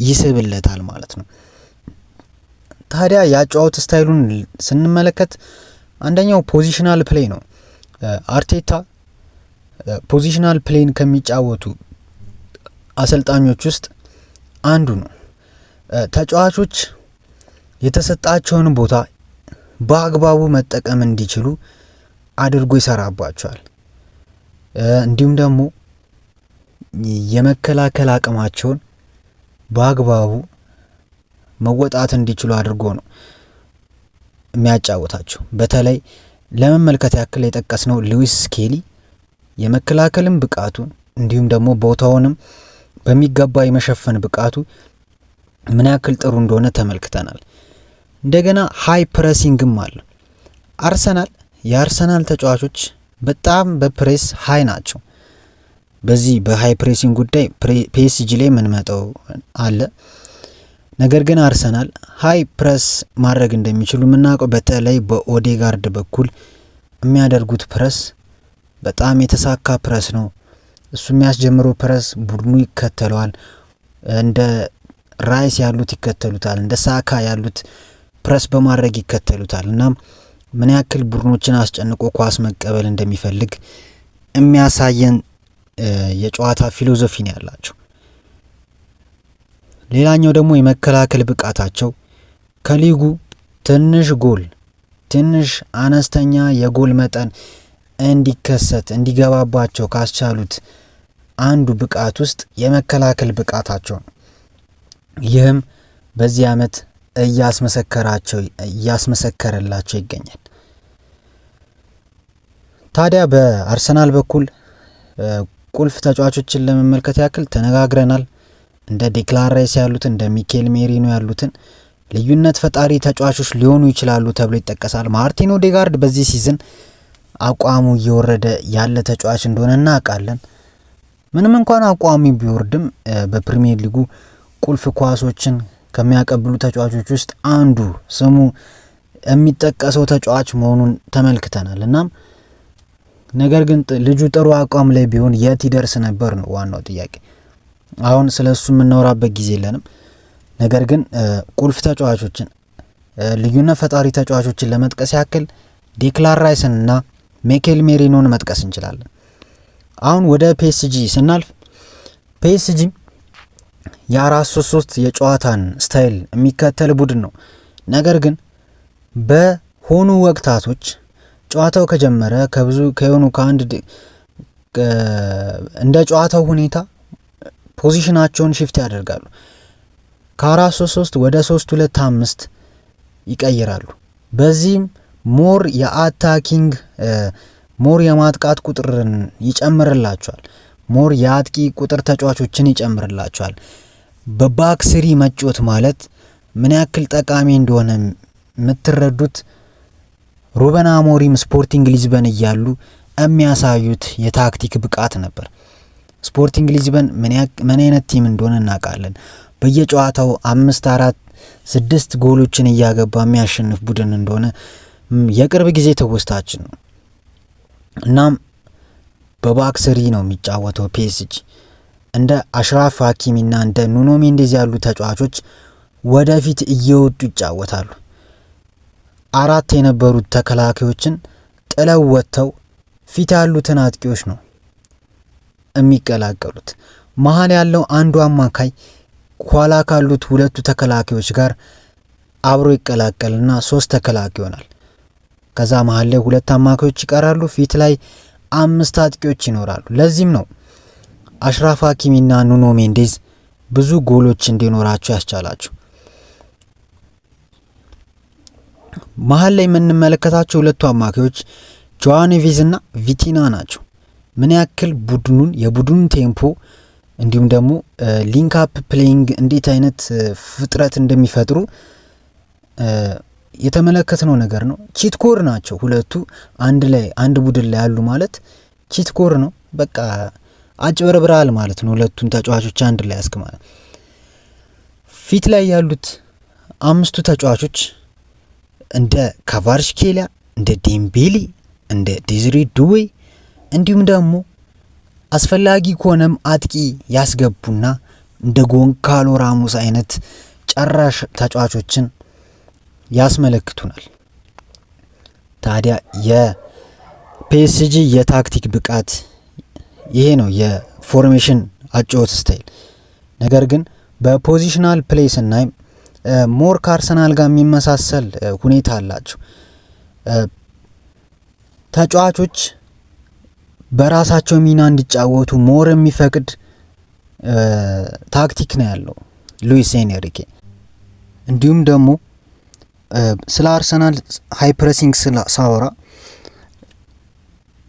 ይስብለታል ማለት ነው። ታዲያ ያጫወት ስታይሉን ስንመለከት አንደኛው ፖዚሽናል ፕሌይ ነው። አርቴታ ፖዚሽናል ፕሌይን ከሚጫወቱ አሰልጣኞች ውስጥ አንዱ ነው። ተጫዋቾች የተሰጣቸውን ቦታ በአግባቡ መጠቀም እንዲችሉ አድርጎ ይሰራባቸዋል። እንዲሁም ደግሞ የመከላከል አቅማቸውን በአግባቡ መወጣት እንዲችሉ አድርጎ ነው የሚያጫወታቸው። በተለይ ለመመልከት ያክል የጠቀስነው ሉዊስ ስኬሊ የመከላከልም ብቃቱ እንዲሁም ደግሞ ቦታውንም በሚገባ የመሸፈን ብቃቱ ምን ያክል ጥሩ እንደሆነ ተመልክተናል። እንደገና ሃይ ፕሬሲንግም አለ። የአርሰናል ተጫዋቾች በጣም በፕሬስ ሃይ ናቸው። በዚህ በሃይ ፕሬሲንግ ጉዳይ ፒኤስጂ ላይ የምንመጣው አለ። ነገር ግን አርሰናል ሃይ ፕሬስ ማድረግ እንደሚችሉ የምናውቀው በተለይ በኦዴጋርድ በኩል የሚያደርጉት ፕሬስ በጣም የተሳካ ፕሬስ ነው። እሱ የሚያስጀምረው ፕሬስ ቡድኑ ይከተለዋል። እንደ ራይስ ያሉት ይከተሉታል፣ እንደ ሳካ ያሉት ፕሬስ በማድረግ ይከተሉታል። እናም ምን ያክል ቡድኖችን አስጨንቆ ኳስ መቀበል እንደሚፈልግ የሚያሳየን የጨዋታ ፊሎዞፊ ነው ያላቸው። ሌላኛው ደግሞ የመከላከል ብቃታቸው ከሊጉ ትንሽ አነስተኛ የጎል መጠን እንዲገባባቸው ካስቻሉት አንዱ ብቃት ውስጥ የመከላከል ብቃታቸው ነው። ይህም በዚህ ዓመት እያስመሰከረላቸው ይገኛል። ታዲያ በአርሰናል በኩል ቁልፍ ተጫዋቾችን ለመመልከት ያክል ተነጋግረናል። እንደ ዴክላን ራይስ ያሉትን እንደ ሚኬል ሜሪኖ ያሉትን ልዩነት ፈጣሪ ተጫዋቾች ሊሆኑ ይችላሉ ተብሎ ይጠቀሳል። ማርቲን ኦዴጋርድ በዚህ ሲዝን አቋሙ እየወረደ ያለ ተጫዋች እንደሆነ እናውቃለን። ምንም እንኳን አቋሙ ቢወርድም በፕሪሚየር ሊጉ ቁልፍ ኳሶችን ከሚያቀብሉ ተጫዋቾች ውስጥ አንዱ ስሙ የሚጠቀሰው ተጫዋች መሆኑን ተመልክተናል። እናም ነገር ግን ልጁ ጥሩ አቋም ላይ ቢሆን የት ይደርስ ነበር ነው ዋናው ጥያቄ። አሁን ስለሱ የምናወራበት ጊዜ የለንም። ነገር ግን ቁልፍ ተጫዋቾችን ልዩነት ፈጣሪ ተጫዋቾችን ለመጥቀስ ያክል ዴክላን ራይስን እና ሚኬል ሜሪኖን መጥቀስ እንችላለን። አሁን ወደ ፒኤስጂ ስናልፍ ፒኤስጂ የ4-3-3 የጨዋታን ስታይል የሚከተል ቡድን ነው። ነገር ግን በሆኑ ወቅታቶች ጨዋታው ከጀመረ እንደ ጨዋታው ሁኔታ ፖዚሽናቸውን ሽፍት ያደርጋሉ። ከ4-3-3 ወደ 3-2-5 ይቀይራሉ። በዚህም ሞር የማጥቃት ቁጥርን ይጨምርላቸዋል። ሞር የአጥቂ ቁጥር ተጫዋቾችን ይጨምርላቸዋል። በባክ ስሪ መጫወት ማለት ምን ያክል ጠቃሚ እንደሆነ የምትረዱት ሩበን አሞሪም ስፖርቲንግ ሊዝበን እያሉ የሚያሳዩት የታክቲክ ብቃት ነበር። ስፖርቲንግ ሊዝበን ምን አይነት ቲም እንደሆነ እናውቃለን። በየጨዋታው 5-4-6 ጎሎችን እያገባ የሚያሸንፍ ቡድን እንደሆነ የቅርብ ጊዜ ትውስታችን ነው። እናም በባክ ስሪ ነው የሚጫወተው ፒኤስጂ። እንደ አሽራፍ ሀኪሚና እንደ ኑኖ ሜንዴዝ ያሉ ተጫዋቾች ወደፊት እየወጡ ይጫወታሉ። 4 የነበሩት ተከላካዮችን ጥለው ወጥተው ፊት ያሉትን አጥቂዎች ነው የሚቀላቀሉት። መሀል ያለው አንዱ አማካይ ኋላ ካሉት 2 ተከላካዮች ጋር አብሮ ይቀላቀልና 3 ተከላካይ ይሆናል። ከዛ መሀል ላይ 2 አማካዮች ይቀራሉ። ፊት ላይ 5 አጥቂዎች ይኖራሉ። ለዚህም ነው አሽራፍ ሀኪሚና ኑኖ ሜንዴዝ ብዙ ጎሎች እንዲኖራቸው ያስቻላቸው። መሀል ላይ የምንመለከታቸው 2 አማካዮች ጆዋ ኔቬዝ እና ቪቲና ናቸው። ምን ያክል የቡድኑን ቴምፖ እንዲሁም ደግሞ ሊንክ አፕ ፕሌይንግ እንዴት አይነት ፍጥረት እንደሚፈጥሩ የተመለከትነው ነገር ነው። ቺት ኮር ናቸው ሁለቱ አንድ ላይ አንድ ቡድን ላይ ያሉ ማለት ቺት ኮር ነው። በቃ አጭበርብራል ማለት ነው። ሁለቱን ተጫዋቾች አንድ ላይ ያስክ ማለት። ፊት ላይ ያሉት 5 ተጫዋቾች እንደ ካቫርሽኬሊያ፣ እንደ ዴምቤሊ፣ እንደ ዴዝሬ ዱዌ እንዲሁም ደግሞ አስፈላጊ ከሆነም አጥቂ ያስገቡና እንደ ጎንካሎ ራሞስ አይነት ጨራሽ ተጫዋቾችን ያስመለክቱናል። ታዲያ የፒኤስጂ የታክቲክ ብቃት ይሄ ነው፣ የፎርሜሽን አጨዋወት ስታይል። ነገር ግን በፖዚሽናል ፕሌይ ስናይ ሞር ከአርሰናል ጋር የሚመሳሰል ሁኔታ አላቸው። ተጫዋቾች በራሳቸው ሚና እንዲጫወቱ ሞር የሚፈቅድ ታክቲክ ነው ያለው ሉዊስ ኤንሪኬ። እንዲሁም ደግሞ ስለ አርሰናል ሃይ ፕሬሲንግ ሳወራ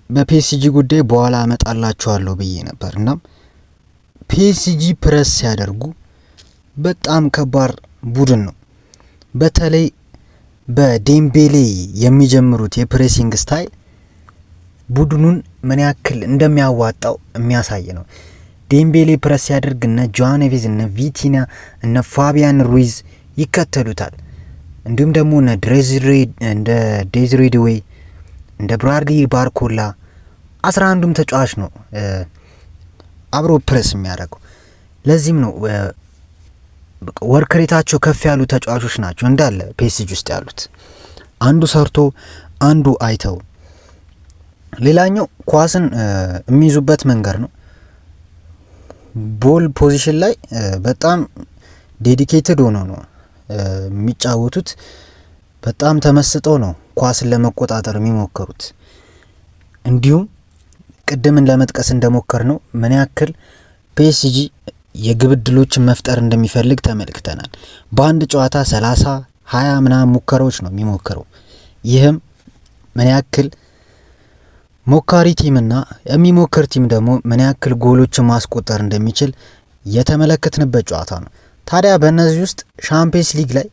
በፒኤስጂ ጉዳይ በኋላ አመጣላችኋለሁ ብዬ ነበር። እናም ፒኤስጂ ፕረስ ሲያደርጉ በጣም ከባድ ቡድን ነው። በተለይ በዴምቤሌ የሚጀምሩት የፕሬሲንግ ስታይል ቡድኑን ምን ያክል እንደሚያዋጣው የሚያሳይ ነው። ዴምቤሌ ፕረስ ሲያደርግ እነ ጆዋ ኔቬዝ፣ እነ ቪቲና፣ እነ ፋቢያን ሩይዝ ይከተሉታል። እንዲሁም ደግሞ እንደ ዴዝሬ ዱዌ፣ እንደ ብራድሊ ባርኮላ 11ዱም ተጫዋች ነው አብሮ ፕረስ የሚያደርገው። ለዚህም ነው ወርክሬታቸው ከፍ ያሉ ተጫዋቾች ናቸው እንዳለ ፒኤስጂ ውስጥ ያሉት። አንዱ ሰርቶ አንዱ አይተው። ሌላኛው ኳስን የሚይዙበት መንገድ ነው። ቦል ፖዚሽን ላይ በጣም ዴዲኬትድ ሆነው ነው የሚጫወቱት። በጣም ተመስጠው ነው ኳስን ለመቆጣጠር የሚሞክሩት። እንዲሁም ቅድምን ለመጥቀስ እንደሞከር ነው ምን ያክል ፒኤስጂ የግብ ዕድሎችን መፍጠር እንደሚፈልግ ተመልክተናል። በአንድ ጨዋታ 30-20 ምናምን ሙከራዎች ነው የሚሞክረው። ይህም ምን ያክል ሞካሪ ቲምና የሚሞክር ቲም ደግሞ ምን ያክል ጎሎችን ማስቆጠር እንደሚችል የተመለከትንበት ጨዋታ ነው። ታዲያ በእነዚህ ውስጥ ሻምፒየንስ ሊግ ላይ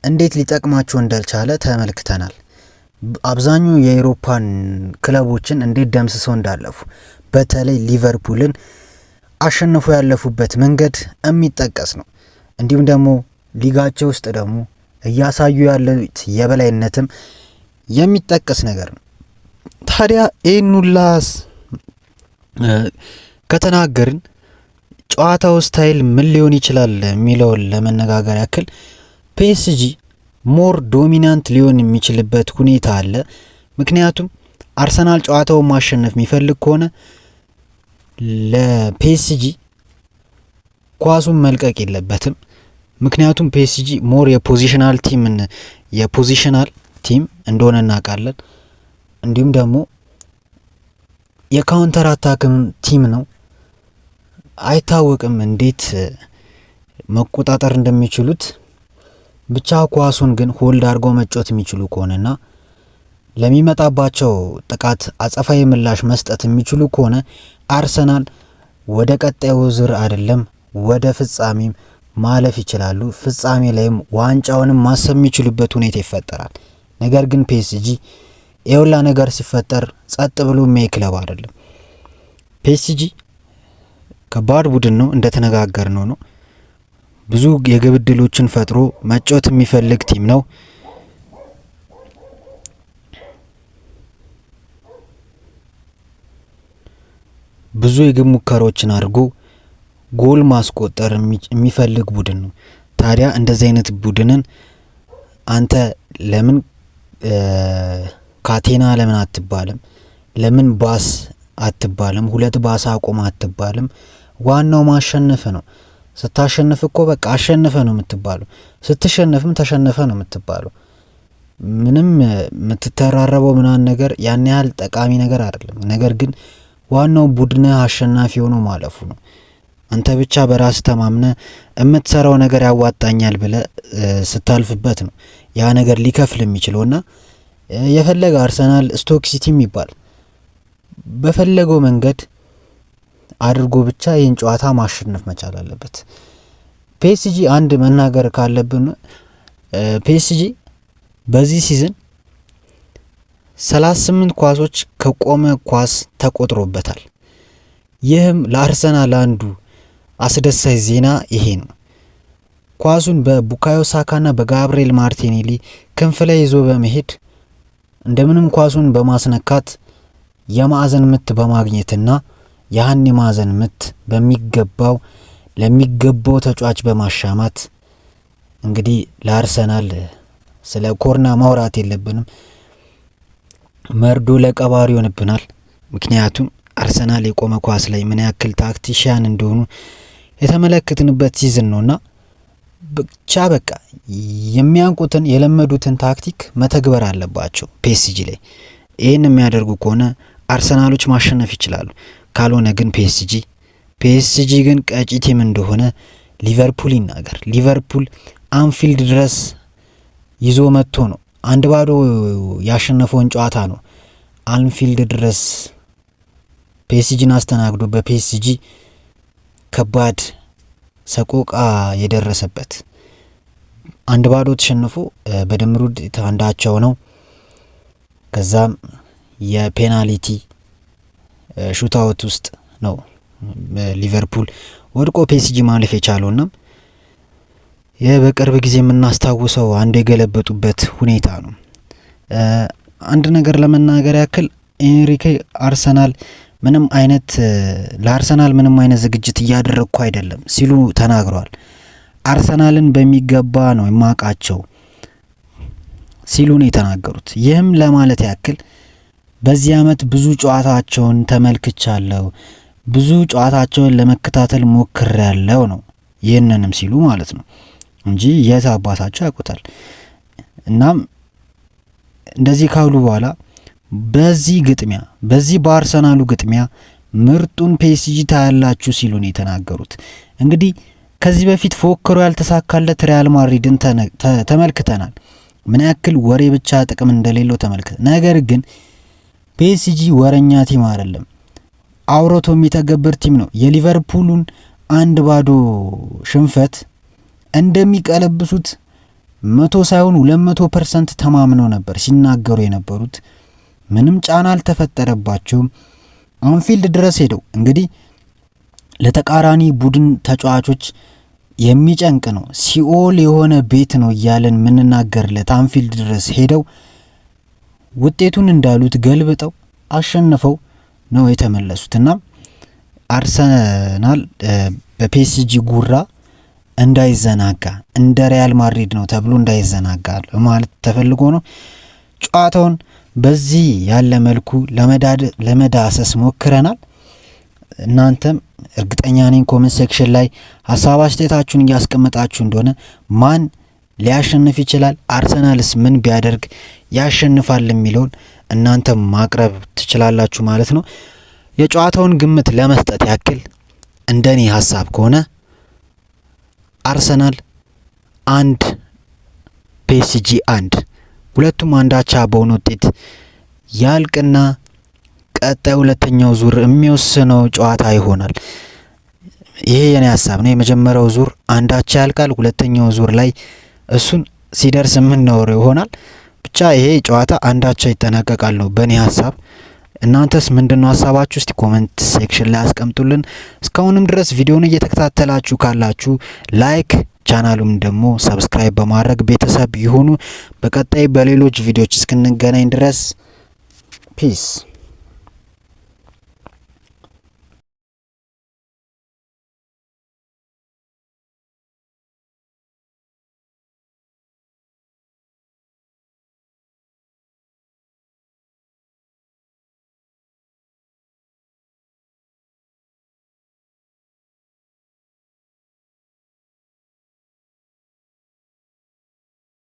እንዴት ሊጠቅማቸው እንዳልቻለ ተመልክተናል። አብዛኛው የአውሮፓን ክለቦችን እንዴት ደምስሰው እንዳለፉ፣ በተለይ ሊቨርፑልን አሸንፎ ያለፉበት መንገድ የሚጠቀስ ነው። እንዲሁም ደግሞ ሊጋቸው ውስጥ ደግሞ እያሳዩ ያሉት የበላይነትም የሚጠቀስ ነገር ነው። ታዲያ ኤኑላስ ከተናገርን ጨዋታው ስታይል ምን ሊሆን ይችላል የሚለውን ለመነጋገር ያክል ፒኤስጂ ሞር ዶሚናንት ሊሆን የሚችልበት ሁኔታ አለ። ምክንያቱም አርሰናል ጨዋታውን ማሸነፍ የሚፈልግ ከሆነ ለፒኤስጂ ኳሱን መልቀቅ የለበትም። ምክንያቱም ፒኤስጂ ሞር የፖዚሽናል ቲም እንደሆነ እናውቃለን። እንዲሁም ደግሞ የካውንተር አታክም ቲም ነው። አይታወቅም እንዴት መቆጣጠር እንደሚችሉት። ብቻ ኳሱን ግን ሆልድ አድርገው መጫወት የሚችሉ ከሆነና ለሚመጣባቸው ጥቃት አጸፋዊ ምላሽ መስጠት የሚችሉ ከሆነ አርሰናል ወደ ቀጣዩ ዙር አይደለም ወደ ፍጻሜም ማለፍ ይችላሉ። ፍጻሜ ላይም ዋንጫውንም ማሰብ የሚችሉበት ሁኔታ ይፈጠራል። ነገር ግን ፒኤስጂ የሁላ ነገር ሲፈጠር ጸጥ ብሎ የሚያይ ክለብ አይደለም። ፒኤስጂ ከባድ ቡድን ነው፣ እንደተነጋገር ነው። ብዙ የግብ ዕድሎችን ፈጥሮ መጫወት የሚፈልግ ቲም ነው። ብዙ የግብ ሙከራዎችን አድርጎ ጎል ማስቆጠር የሚፈልግ ቡድን ነው። ታዲያ እንደዚህ አይነት ቡድንን አንተ ለምን ካቴና ለምን አትባልም? ለምን ባስ አትባልም? ሁለት ባስ አቆም አትባልም? ዋናው ማሸነፍ ነው። ስታሸንፍ እኮ በቃ አሸነፈ ነው የምትባለው። ስትሸነፍም ተሸነፈ ነው የምትባለው። ምንም የምትተራረበው ምናምን ነገር ያን ያህል ጠቃሚ ነገር አይደለም። ነገር ግን ዋናው ቡድን አሸናፊ ሆኖ ማለፉ ነው። አንተ ብቻ በራስ ተማምነ የምትሰራው ነገር ያዋጣኛል ብለ ስታልፍበት ነው ያ ነገር ሊከፍል የሚችለውና የፈለገ አርሰናል ስቶክ ሲቲ የሚባል በፈለገው መንገድ አድርጎ ብቻ ይህን ጨዋታ ማሸነፍ መቻል አለበት። ፒኤስጂ አንድ መናገር ካለብን ፒኤስጂ በዚህ ሲዝን 38 ኳሶች ከቆመ ኳስ ተቆጥሮበታል። ይህም ለአርሰናል አንዱ አስደሳች ዜና ይሄ ነው። ኳሱን በቡካዮ ሳካና በጋብሪኤል ማርቲኔሊ ክንፍ ላይ ይዞ በመሄድ እንደምንም ኳሱን በማስነካት የማዕዘን ምት በማግኘትና ያን የማዕዘን ምት ለሚገባው ተጫዋች በማሻማት እንግዲህ ለአርሰናል ስለ ኮርና ማውራት የለብንም። መርዶ ለቀባሪ ይሆንብናል። ምክንያቱም አርሰናል የቆመ ኳስ ላይ ምን ያክል ታክቲሽያን እንደሆኑ የተመለከትንበት ሲዝን ነውና ብቻ በቃ የሚያንቁትን የለመዱትን ታክቲክ መተግበር አለባቸው ፒኤስጂ ላይ። ይህን የሚያደርጉ ከሆነ አርሰናሎች ማሸነፍ ይችላሉ። ካልሆነ ግን ፒኤስጂ ግን ቀጪ ቲም እንደሆነ ሊቨርፑል ይናገር። ሊቨርፑል አንፊልድ ድረስ ይዞ መጥቶ ነው 1-0 ያሸነፈውን ጨዋታ ነው አንፊልድ ድረስ ፒኤስጂን አስተናግዶ በፒኤስጂ ከባድ ሰቆቃ የደረሰበት 1-0 ተሸንፎ በድምሩ አንዳቸው ነው። ከዛም የፔናልቲ ሹታውት ውስጥ ነው ሊቨርፑል ወድቆ ፒኤስጂ ማለፍ የቻለውና በቅርብ ጊዜ የምናስታውሰው አንድ የገለበጡበት ሁኔታ ነው። አንድ ነገር ለመናገር ያክል ኤንሪኬ ለአርሰናል ምንም አይነት ዝግጅት እያደረግኩ አይደለም ሲሉ ተናግረዋል። አርሰናልን በሚገባ ነው የማውቃቸው ሲሉ ነው የተናገሩት። ይህም ለማለት ያክል በዚህ አመት ብዙ ጨዋታቸውን ተመልክቻለሁ፣ ብዙ ጨዋታቸውን ለመከታተል ሞክሬያለሁ ነው ይህንንም ሲሉ ማለት ነው እንጂ የት አባታቸው ያውቁታል። እናም እንደዚህ ካሉ በኋላ በዚህ በአርሰናሉ ግጥሚያ ምርጡን ፒኤስጂ ታያላችሁ ሲሉ ነው የተናገሩት። እንግዲህ ከዚህ በፊት ፎክሮ ያልተሳካለት ሪያል ማድሪድን ተመልክተናል። ምን ያክል ወሬ ብቻ ጥቅም እንደሌለው ተመልክተናል። ነገር ግን ፒኤስጂ ወረኛ ቲም አይደለም፣ አውሮቶ የሚተገብር ቲም ነው። የሊቨርፑሉን 1-0 ሽንፈት እንደሚቀለብሱት 100 ሳይሆን 200% ተማምነው ነበር ሲናገሩ የነበሩት። ምንም ጫና አልተፈጠረባቸውም። አንፊልድ ድረስ ሄደው እንግዲህ ለተቃራኒ ቡድን ተጫዋቾች የሚጨንቅ ነው፣ ሲኦል የሆነ ቤት ነው እያለን የምንናገርለት አንፊልድ ድረስ ሄደው ውጤቱን እንዳሉት ገልብጠው አሸንፈው ነው የተመለሱትና አርሰናል በፒኤስጂ ጉራ እንዳይዘናጋ እንደ ሪያል ማድሪድ ነው ተብሎ እንዳይዘናጋ ማለት ተፈልጎ ነው። ጨዋታውን በዚህ ያለ መልኩ ለመዳሰስ ሞክረናል። እናንተም እርግጠኛ ነኝ ኮሜንት ሴክሽን ላይ ሀሳብ አስተያየታችሁን እያስቀመጣችሁ እንደሆነ ማን ሊያሸንፍ ይችላል፣ አርሰናልስ ምን ቢያደርግ ያሸንፋል የሚለውን እናንተም ማቅረብ ትችላላችሁ ማለት ነው። የጨዋታውን ግምት ለመስጠት ያክል እንደኔ ሀሳብ ከሆነ አርሰናል 1 ፒኤስጂ 1 ሁለቱም አንዳቻ በሆነ ውጤት ያልቅና ቀጣይ ሁለተኛው ዙር የሚወስነው ጨዋታ ይሆናል። ይሄ የኔ ሀሳብ ነው። የመጀመሪያው ዙር አንዳቻ ያልቃል። ሁለተኛው ዙር ላይ እሱን ሲደርስ የምናወራው ይሆናል። ብቻ ይሄ ጨዋታ አንዳቻ ይጠናቀቃል ነው በእኔ ሀሳብ። እናንተስ ምንድነው ሀሳባችሁ? እስቲ ኮሜንት ሴክሽን ላይ አስቀምጡልን። እስካሁንም ድረስ ቪዲዮውን እየተከታተላችሁ ካላችሁ ላይክ፣ ቻናሉም ደግሞ ሰብስክራይብ በማድረግ ቤተሰብ ይሁኑ። በቀጣይ በሌሎች ቪዲዮዎች እስክንገናኝ ድረስ ፒስ